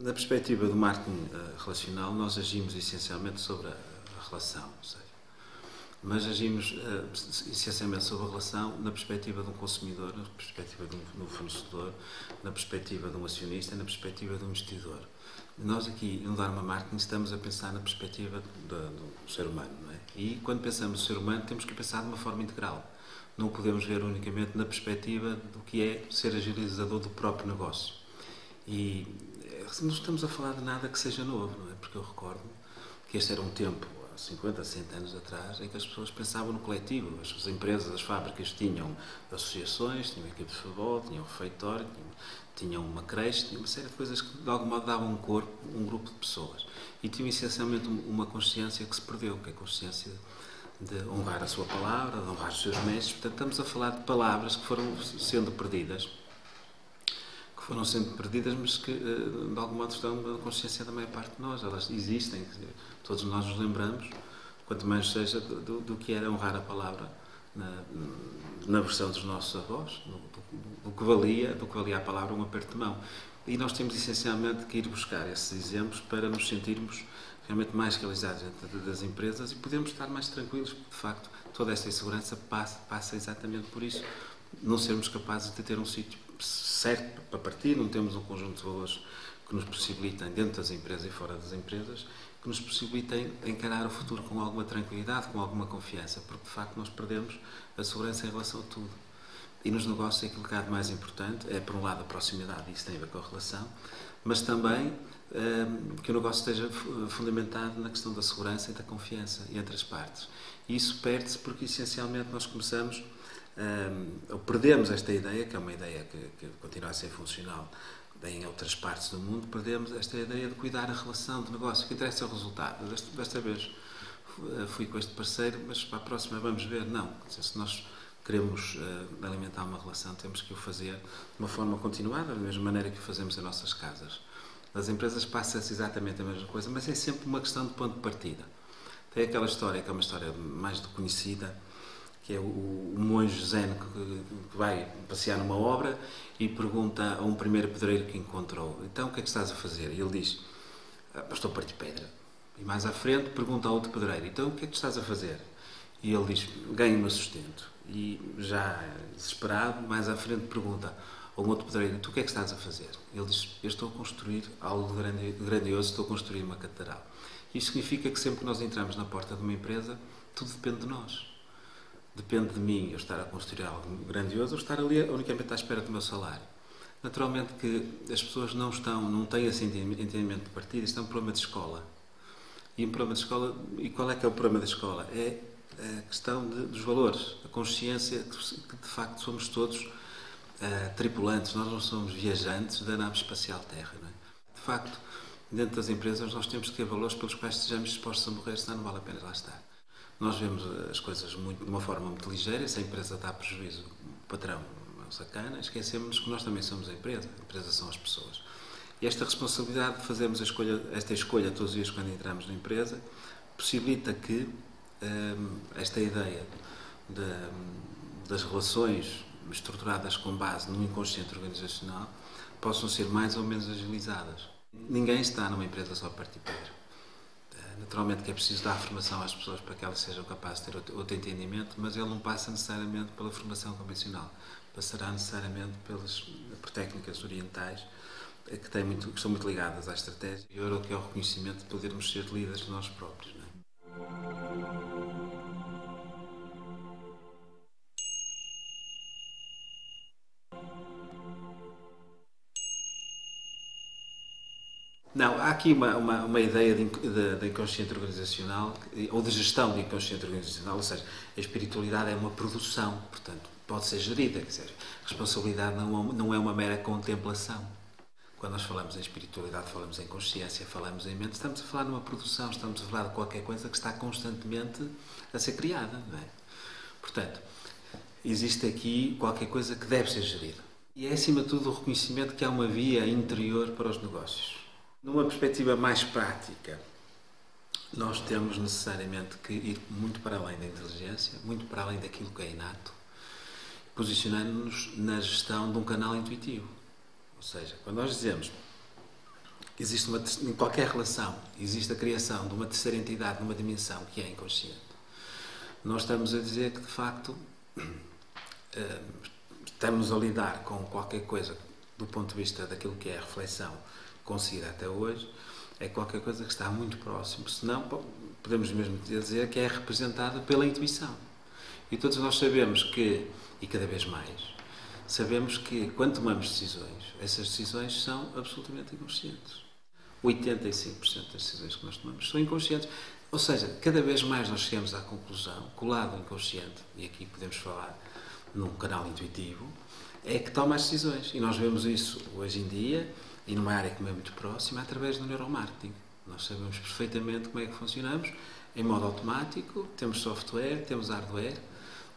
Na perspectiva do marketing relacional, nós agimos essencialmente sobre a relação, ou seja, mas agimos essencialmente sobre a relação na perspectiva de um consumidor, na perspectiva de um fornecedor, na perspectiva de um acionista, na perspectiva de um investidor. Nós aqui, no Dharma Marketing, estamos a pensar na perspectiva do ser humano, não é? E quando pensamos no ser humano, temos que pensar de uma forma integral. Não podemos ver unicamente na perspectiva do que é ser agilizador do próprio negócio. E não estamos a falar de nada que seja novo, não é? Porque eu recordo que este era um tempo, há 50, 100 anos atrás, em que as pessoas pensavam no coletivo. As empresas, as fábricas tinham associações, tinham equipe de futebol, tinham refeitório, tinham uma creche, tinham uma série de coisas que de algum modo davam um corpo, um grupo de pessoas. E tinham essencialmente uma consciência que se perdeu, que é a consciência de honrar a sua palavra, de honrar os seus mestres. Portanto, estamos a falar de palavras que foram sendo perdidas, mas que de algum modo estão na consciência da maior parte de nós. Elas existem, todos nós nos lembramos, quanto mais seja do que era honrar a palavra na versão dos nossos avós, do que valia a palavra um aperto de mão. E nós temos essencialmente que ir buscar esses exemplos para nos sentirmos realmente mais realizados dentro das empresas e podermos estar mais tranquilos, porque de facto toda esta insegurança passa exatamente por isso. Não sermos capazes de ter um sítio certo para partir, não temos um conjunto de valores que nos possibilitem, dentro das empresas e fora das empresas, que nos possibilitem encarar o futuro com alguma tranquilidade, com alguma confiança, porque de facto nós perdemos a segurança em relação a tudo. E nos negócios aquilo que há de mais importante é, por um lado, a proximidade, e isso tem a ver com a relação, mas também que o negócio esteja fundamentado na questão da segurança e da confiança entre as partes. E isso perde-se porque, essencialmente, nós começamos ou perdemos esta ideia, que é uma ideia que continua a ser funcional em outras partes do mundo, perdemos esta ideia de cuidar a relação de negócio, que interessa é o resultado. Desta vez fui com este parceiro, mas para a próxima vamos ver. Não, se nós queremos alimentar uma relação, temos que o fazer de uma forma continuada, da mesma maneira que o fazemos em nossas casas. Nas empresas passa-se exatamente a mesma coisa, mas é sempre uma questão de ponto de partida. Tem aquela história, que é uma história mais do conhecida, que é o monge zen que vai passear numa obra e pergunta a um primeiro pedreiro que encontrou: então, o que é que estás a fazer? E ele diz: estou a partir pedra. E mais à frente pergunta a outro pedreiro: então, o que é que estás a fazer? E ele diz: ganho o meu sustento. E já desesperado, mais à frente pergunta a um outro pedreiro: tu o que é que estás a fazer? E ele diz: eu estou a construir algo grandioso, estou a construir uma catedral. Isto significa que sempre que nós entramos na porta de uma empresa, tudo depende de nós. Depende de mim eu estar a construir algo grandioso ou estar ali unicamente à espera do meu salário. Naturalmente que as pessoas não têm esse entendimento de partida, isto é um problema de escola. E um problema de escola, e qual é que é o problema da escola? É a questão dos valores, a consciência que de facto somos todos tripulantes, nós não somos viajantes da nave espacial Terra. Não é? De facto, dentro das empresas nós temos que ter valores pelos quais estejamos dispostos a morrer, senão não vale a pena lá estar. Nós vemos as coisas de uma forma muito ligeira, se a empresa dá prejuízo, o patrão não sacana, esquecemos que nós também somos a empresa são as pessoas. E esta responsabilidade de fazermos esta escolha todos os dias quando entramos na empresa, possibilita que esta ideia das relações estruturadas com base no inconsciente organizacional possam ser mais ou menos agilizadas. Ninguém está numa empresa só a partir pedra. Naturalmente que é preciso dar formação às pessoas para que elas sejam capazes de ter outro entendimento, mas ele não passa necessariamente pela formação convencional, passará necessariamente por técnicas orientais que estão muito ligadas à estratégia e ao que é o reconhecimento de podermos ser líderes de nós próprios. Não é? Não, há aqui uma ideia de inconsciente organizacional, ou de gestão de inconsciente organizacional, ou seja, a espiritualidade é uma produção, portanto, pode ser gerida, quer dizer, a responsabilidade não é uma mera contemplação. Quando nós falamos em espiritualidade, falamos em consciência, falamos em mente, estamos a falar de uma produção, estamos a falar de qualquer coisa que está constantemente a ser criada, não é? Portanto, existe aqui qualquer coisa que deve ser gerida. E é, acima de tudo, o reconhecimento que há uma via interior para os negócios. Numa perspectiva mais prática, nós temos necessariamente que ir muito para além da inteligência, muito para além daquilo que é inato, posicionando-nos na gestão de um canal intuitivo. Ou seja, quando nós dizemos em qualquer relação, existe a criação de uma terceira entidade numa dimensão que é inconsciente. Nós estamos a dizer que, de facto, estamos a lidar com qualquer coisa do ponto de vista daquilo que é a reflexão conseguida até hoje, é qualquer coisa que está muito próximo, senão podemos mesmo dizer que é representada pela intuição. E todos nós sabemos que, e cada vez mais, sabemos que quando tomamos decisões, essas decisões são absolutamente inconscientes. 85% das decisões que nós tomamos são inconscientes. Ou seja, cada vez mais nós chegamos à conclusão que o lado inconsciente, e aqui podemos falar num canal intuitivo, é que toma as decisões. E nós vemos isso hoje em dia, e numa área que me é muito próxima, através do neuromarketing. Nós sabemos perfeitamente como é que funcionamos, em modo automático, temos software, temos hardware,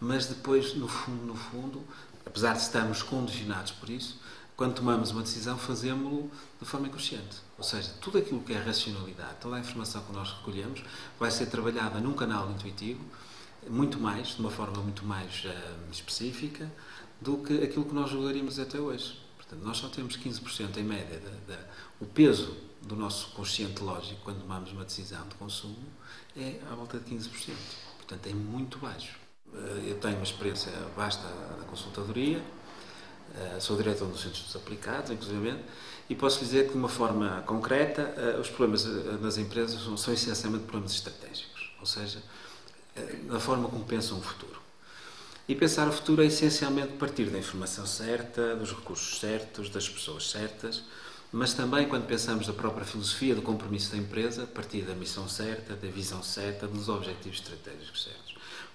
mas depois, no fundo, apesar de estarmos condicionados por isso, quando tomamos uma decisão, fazemos-lo de forma inconsciente. Ou seja, tudo aquilo que é racionalidade, toda a informação que nós recolhemos, vai ser trabalhada num canal intuitivo, muito mais, de uma forma muito mais específica, do que aquilo que nós julgaríamos até hoje. Portanto, nós só temos 15% em média. O peso do nosso consciente lógico, quando tomamos uma decisão de consumo, é à volta de 15%. Portanto, é muito baixo. Eu tenho uma experiência vasta da consultadoria, sou diretor dos Centros Aplicados, inclusive, e posso dizer que, de uma forma concreta, os problemas nas empresas são essencialmente problemas estratégicos, ou seja, na forma como pensam o futuro. E pensar o futuro é essencialmente partir da informação certa, dos recursos certos, das pessoas certas, mas também, quando pensamos da própria filosofia do compromisso da empresa, partir da missão certa, da visão certa, dos objetivos estratégicos certos.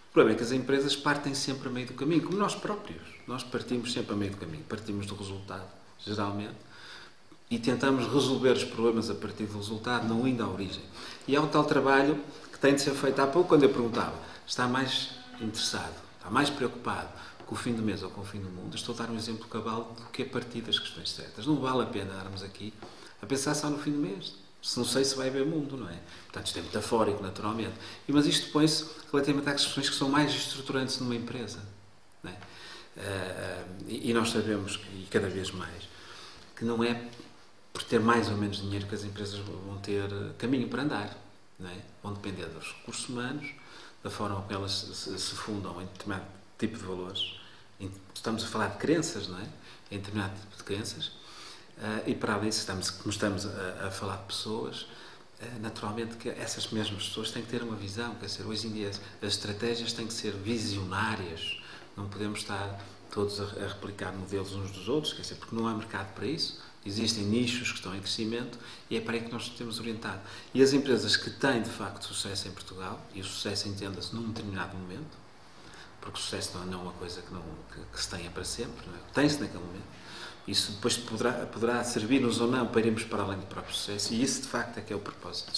O problema é que as empresas partem sempre a meio do caminho, como nós próprios. Nós partimos sempre a meio do caminho. Partimos do resultado, geralmente, e tentamos resolver os problemas a partir do resultado, não indo à origem. E há um tal trabalho que tem de ser feito. Há pouco, quando eu perguntava, está mais interessado, está mais preocupado com o fim do mês ou com o fim do mundo? Estou a dar um exemplo cabal do que é partir das questões certas. Não vale a pena darmos aqui a pensar só no fim do mês. Se não sei se vai haver mundo, não é? Portanto, isto é metafórico, naturalmente. Mas isto põe-se relativamente às questões que são mais estruturantes numa empresa. Não é? E nós sabemos, e cada vez mais, que não é por ter mais ou menos dinheiro que as empresas vão ter caminho para andar. Não é? Vão depender dos recursos humanos, da forma como elas se fundam em determinado tipo de valores. Estamos a falar de crenças, não é? Em determinado tipo de crenças. E para além disso, como estamos a falar de pessoas, naturalmente que essas mesmas pessoas têm que ter uma visão. Quer dizer, hoje em dia as estratégias têm que ser visionárias. Não podemos estar todos a replicar modelos uns dos outros, quer dizer, porque não há mercado para isso. Existem nichos que estão em crescimento e é para aí que nós nos temos orientado. E as empresas que têm, de facto, sucesso em Portugal, e o sucesso entenda-se num determinado momento, porque o sucesso não é uma coisa que se tenha para sempre, não é? Tem-se naquele momento. Isso depois poderá servir-nos ou não para irmos para além do próprio sucesso, e isso, de facto, é que é o propósito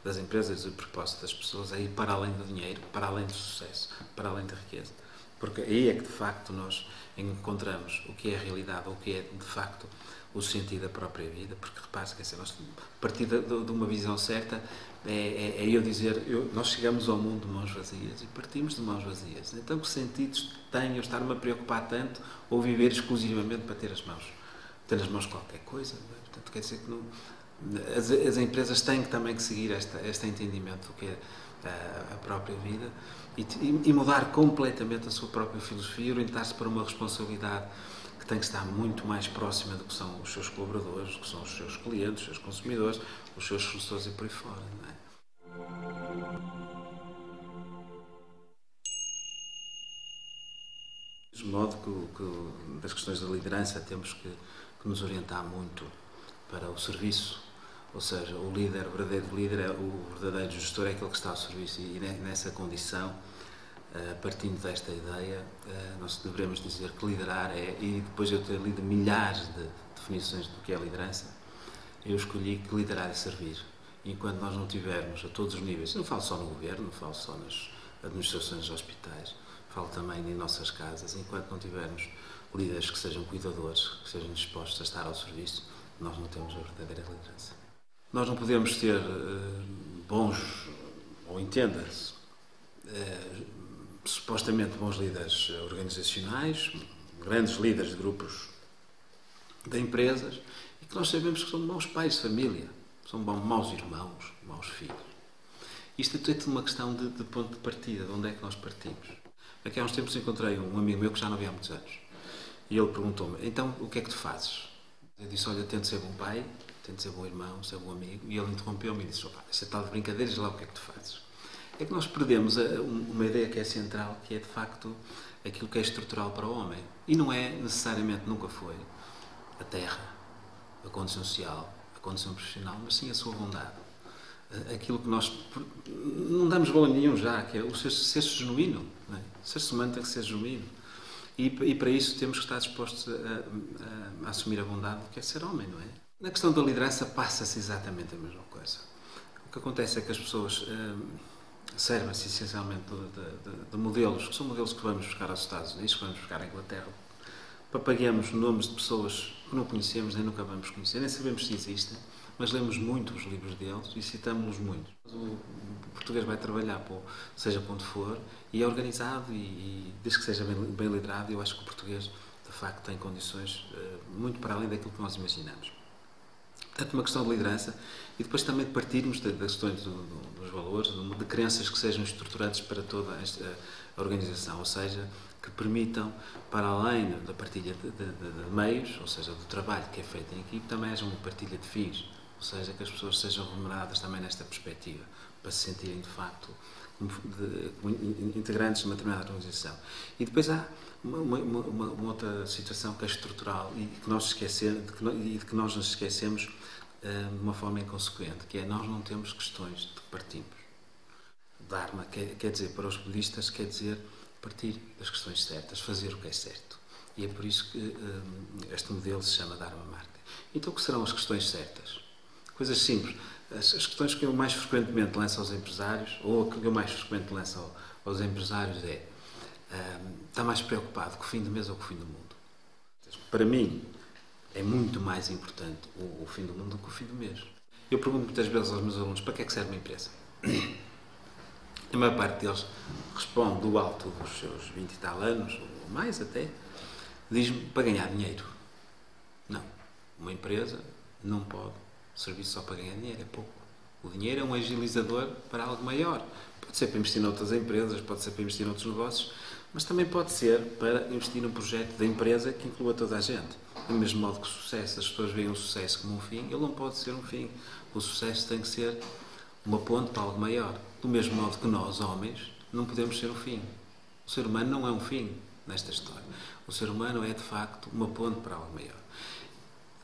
das empresas, o propósito das pessoas, é ir para além do dinheiro, para além do sucesso, para além da riqueza. Porque aí é que, de facto, nós encontramos o que é a realidade, o que é, de facto, o sentido da própria vida, porque repare-se que nós, a partir de uma visão certa, é eu dizer, nós chegamos ao mundo de mãos vazias e partimos de mãos vazias. Então, que sentidos tem eu estar-me a preocupar tanto ou viver exclusivamente para ter nas mãos qualquer coisa? Não é? Portanto, quer dizer que não, as empresas têm também que seguir este entendimento do que é a própria vida e mudar completamente a sua própria filosofia, orientar-se para uma responsabilidade que tem que estar muito mais próxima do que são os seus colaboradores, do que são os seus clientes, os seus consumidores, os seus fornecedores e por aí fora. Não é? De modo que das questões da liderança temos que nos orientar muito para o serviço, ou seja, o verdadeiro líder, o verdadeiro gestor é aquele que está ao serviço e nessa condição, partindo desta ideia, nós devemos dizer que liderar é, e depois de eu ter lido milhares de definições do que é liderança, eu escolhi que liderar é servir. E enquanto nós não tivermos a todos os níveis, não falo só no governo, não falo só nas administrações dos hospitais, falo também em nossas casas, enquanto não tivermos líderes que sejam cuidadores, que sejam dispostos a estar ao serviço, nós não temos a verdadeira liderança. Nós não podemos ter bons, ou entenda-se, supostamente bons líderes organizacionais, grandes líderes de grupos de empresas, e que nós sabemos que são maus pais de família, são maus irmãos, maus filhos. Isto é tudo uma questão de ponto de partida, de onde é que nós partimos. Aqui há uns tempos encontrei um amigo meu que já não via há muitos anos. E ele perguntou-me, então o que é que tu fazes? Eu disse, olha, tento ser bom pai, tento ser bom irmão, ser bom amigo. E ele interrompeu-me e disse, opa, essa tal de brincadeiras, lá o que é que tu fazes? É que nós perdemos uma ideia que é central, que é de facto aquilo que é estrutural para o homem. E não é necessariamente, nunca foi, a terra, a condição social, a condição profissional, mas sim a sua bondade. Aquilo que nós não damos valor nenhum já, que é o ser genuíno. Não é? O ser humano tem que ser genuíno. E para isso temos que estar dispostos a assumir a bondade do que é ser homem, não é? Na questão da liderança passa-se exatamente a mesma coisa. O que acontece é que as pessoas servem-se essencialmente de modelos, que são modelos que vamos buscar aos Estados Unidos, que vamos buscar à Inglaterra. Papagamos nomes de pessoas que não conhecemos, nem nunca vamos conhecer, nem sabemos se existem, mas lemos muito os livros deles e citamos-los muito. O português vai trabalhar, seja para onde for, e é organizado e desde que seja bem liderado, eu acho que o português, de facto, tem condições muito para além daquilo que nós imaginamos. Portanto, uma questão de liderança e depois também de partirmos das questões dos valores, de crenças que sejam estruturantes para toda esta organização, ou seja, que permitam, para além da partilha de meios, ou seja, do trabalho que é feito em equipe, também haja uma partilha de fins, ou seja, que as pessoas sejam remuneradas também nesta perspectiva, para se sentirem, de facto, como integrantes de uma determinada organização. E depois há uma outra situação que é estrutural e que nós esquecemos, de que nós nos esquecemos de uma forma inconsequente, que é nós não temos questões de que partimos. Dharma quer dizer, para os budistas, quer dizer partir das questões certas, fazer o que é certo. E é por isso que este modelo se chama Dharma Marka. Então, o que serão as questões certas? Coisas simples. As questões que eu mais frequentemente lanço aos empresários, ou que eu mais frequentemente lanço aos empresários é: está mais preocupado com o fim do mês ou com o fim do mundo? Para mim, é muito mais importante o fim do mundo do que o fim do mês. Eu pergunto muitas vezes aos meus alunos: para que é que serve uma empresa? A maior parte deles responde do alto dos seus 20 e tal anos, ou mais até, diz-me para ganhar dinheiro. Não. Uma empresa não pode servir só para ganhar dinheiro, é pouco. O dinheiro é um agilizador para algo maior. Pode ser para investir noutras empresas, pode ser para investir noutros negócios, mas também pode ser para investir num projeto da empresa que inclua toda a gente. Do mesmo modo que o sucesso, as pessoas veem o sucesso como um fim, ele não pode ser um fim. O sucesso tem que ser uma ponte para algo maior. Do mesmo modo que nós, homens, não podemos ser um fim. O ser humano não é um fim nesta história. O ser humano é, de facto, uma ponte para algo maior.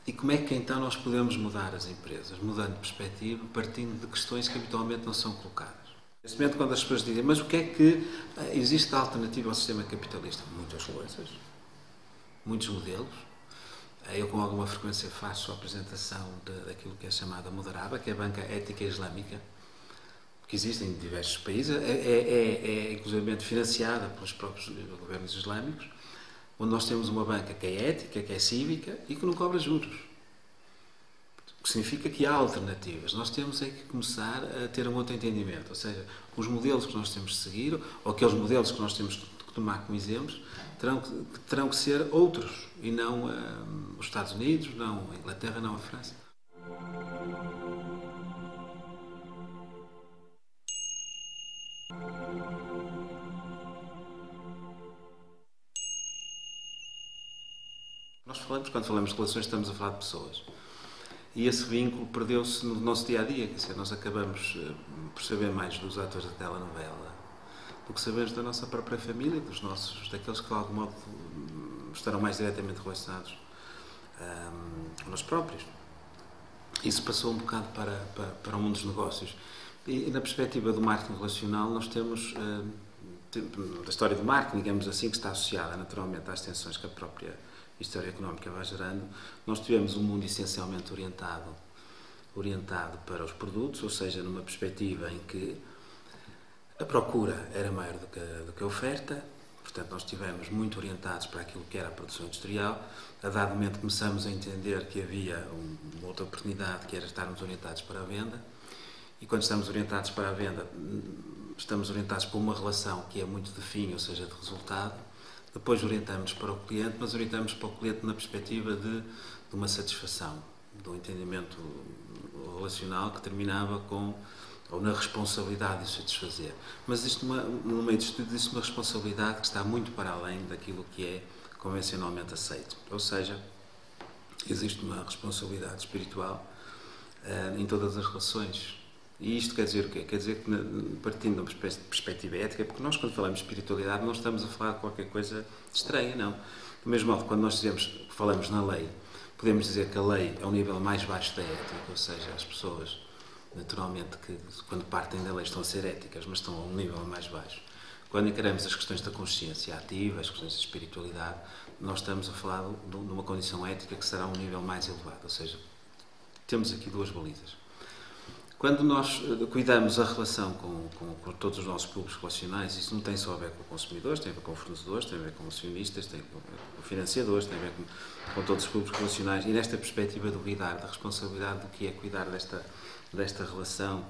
E como é que então nós podemos mudar as empresas? Mudando de perspectiva, partindo de questões que habitualmente não são colocadas. Neste momento, quando as pessoas dizem, mas o que é que existe de alternativa ao sistema capitalista? Muitas coisas, muitos modelos. Eu com alguma frequência faço a apresentação daquilo que é chamada Mudaraba, que é a banca ética islâmica, que existe em diversos países, é inclusive financiada pelos próprios governos islâmicos, onde nós temos uma banca que é ética, que é cívica e que não cobra juros. O que significa que há alternativas. Nós temos é que começar a ter um outro entendimento, ou seja, os modelos que nós temos de seguir, ou aqueles modelos que nós temos que tomar como exemplos, terão que ser outros, e não os Estados Unidos, não a Inglaterra, não a França. Quando falamos de relações, estamos a falar de pessoas. E esse vínculo perdeu-se no nosso dia-a-dia, quer dizer, nós acabamos por saber mais dos atores da telenovela do que sabemos da nossa própria família, daqueles que de algum modo estarão mais diretamente relacionados com nós próprios. Isso passou um bocado para o mundo dos negócios. E na perspectiva do marketing relacional, nós temos da história do marketing, digamos assim, que está associada naturalmente às tensões que a própria história económica vai gerando. Nós tivemos um mundo essencialmente orientado para os produtos, ou seja, numa perspectiva em que a procura era maior do que a oferta. Portanto, nós estivemos muito orientados para aquilo que era a produção industrial. A dado momento começamos a entender que havia uma outra oportunidade, que era estarmos orientados para a venda. E quando estamos orientados para a venda, estamos orientados para uma relação que é muito de fim, ou seja, de resultado. Depois orientamos para o cliente, mas orientamos para o cliente na perspectiva de uma satisfação, do entendimento relacional que terminava com ou na responsabilidade de satisfazer. Mas isto, no meio disto tudo, existe uma responsabilidade que está muito para além daquilo que é convencionalmente aceito. Ou seja, existe uma responsabilidade espiritual em todas as relações. E isto quer dizer o quê? Quer dizer que, partindo de uma perspectiva ética, porque nós, quando falamos de espiritualidade, não estamos a falar de qualquer coisa estranha, não. Do mesmo modo, quando nós falamos na lei, podemos dizer que a lei é o nível mais baixo da ética, ou seja, as pessoas, naturalmente, que quando partem da lei estão a ser éticas, mas estão a um nível mais baixo. Quando encaramos as questões da consciência ativa, as questões da espiritualidade, nós estamos a falar de uma condição ética que será um nível mais elevado, ou seja, temos aqui duas balizas. Quando nós cuidamos a relação com todos os nossos públicos relacionais, isso não tem só a ver com consumidores, tem a ver com fornecedores, tem a ver com acionistas, tem a ver com financiadores, tem a ver com todos os públicos relacionais, e nesta perspectiva do cuidar, da responsabilidade do que é cuidar desta relação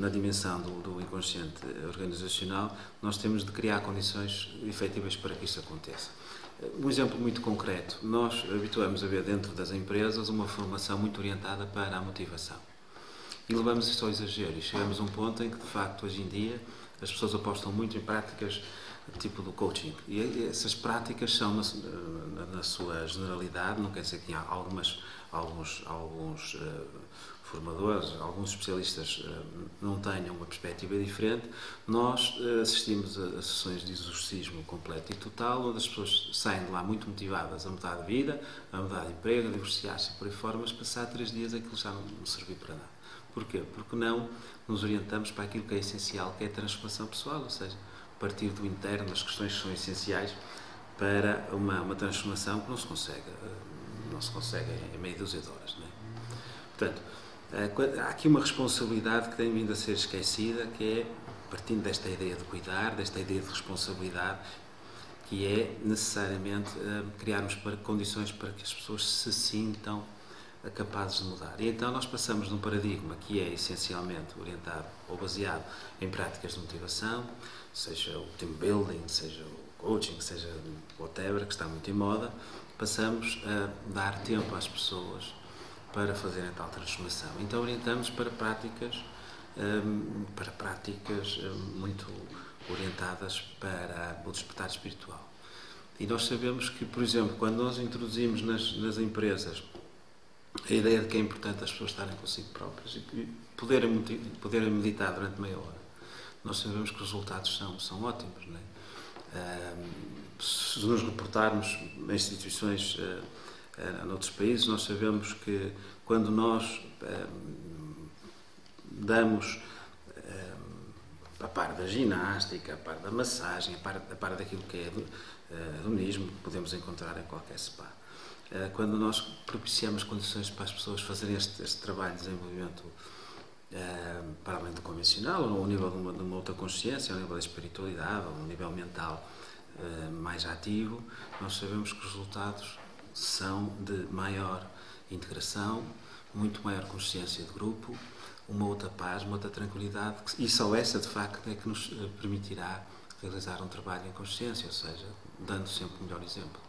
na dimensão do inconsciente organizacional, nós temos de criar condições efetivas para que isso aconteça. Um exemplo muito concreto, nós habituamos a ver dentro das empresas uma formação muito orientada para a motivação. E levamos isto ao exagero e chegamos a um ponto em que, de facto, hoje em dia, as pessoas apostam muito em práticas tipo do coaching. E essas práticas são, na sua generalidade, não quer dizer que há alguns formadores, alguns especialistas não tenham uma perspectiva diferente. Nós assistimos a sessões de exorcismo completo e total, onde as pessoas saem de lá muito motivadas a mudar de vida, a mudar de emprego, a divorciar-se por aí fora, mas passar 3 dias aquilo já não serviu para nada. Porquê? Porque não nos orientamos para aquilo que é essencial, que é a transformação pessoal, ou seja, partir do interno, as questões que são essenciais para uma transformação que não se consegue em meia dúzia de horas. Não é? Portanto, há aqui uma responsabilidade que tem vindo a ser esquecida, que é, partindo desta ideia de cuidar, desta ideia de responsabilidade, que é necessariamente criarmos condições para que as pessoas se sintam capazes de mudar. E então nós passamos de um paradigma que é essencialmente orientado ou baseado em práticas de motivação, seja o team building, seja o coaching, seja whatever, que está muito em moda, passamos a dar tempo às pessoas para fazerem tal transformação. Então orientamos para práticas muito orientadas para o despertar espiritual. E nós sabemos que, por exemplo, quando nós introduzimos nas empresas a ideia de que é importante as pessoas estarem consigo próprias e poderem meditar durante meia hora, nós sabemos que os resultados são ótimos. Não é? Se nos reportarmos em instituições noutros países, nós sabemos que quando nós damos a par da ginástica, a par da massagem, a par daquilo que é hedonismo, que podemos encontrar em qualquer spa, quando nós propiciamos condições para as pessoas fazerem este trabalho de desenvolvimento para além do convencional, ou ao nível de uma outra consciência, ao nível da espiritualidade, ou um nível mental mais ativo, nós sabemos que os resultados são de maior integração, muito maior consciência de grupo, uma outra paz, uma outra tranquilidade, e só essa, de facto, é que nos permitirá realizar um trabalho em consciência, ou seja, dando sempre o melhor exemplo.